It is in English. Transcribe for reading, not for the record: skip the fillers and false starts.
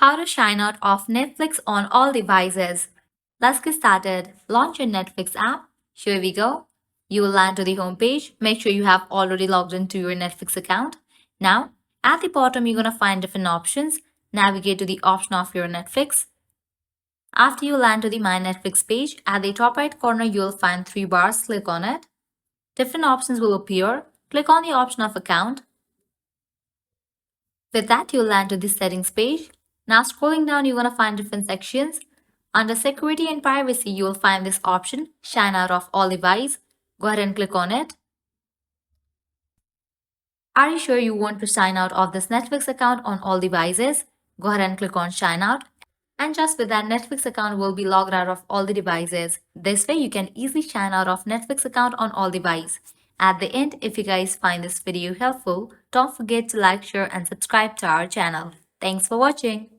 How to sign out of Netflix on all devices. Let's get started. Launch your Netflix app. Here we go. You will land to the home page. Make sure you have already logged into your Netflix account. Now, at the bottom, you're going to find different options. Navigate to the option of your Netflix. After you land to the My Netflix page, at the top right corner, you'll find three bars. Click on it. Different options will appear. Click on the option of account. With that, you'll land to the settings page. Now scrolling down, you're going to find different sections. Under security and privacy, you will find this option, sign out of all device. Go ahead and click on it. Are you sure you want to sign out of this Netflix account on all devices? Go ahead and click on sign out. And just with that, Netflix account will be logged out of all the devices. This way, you can easily sign out of Netflix account on all devices. At the end, if you guys find this video helpful, don't forget to like, share, and subscribe to our channel. Thanks for watching.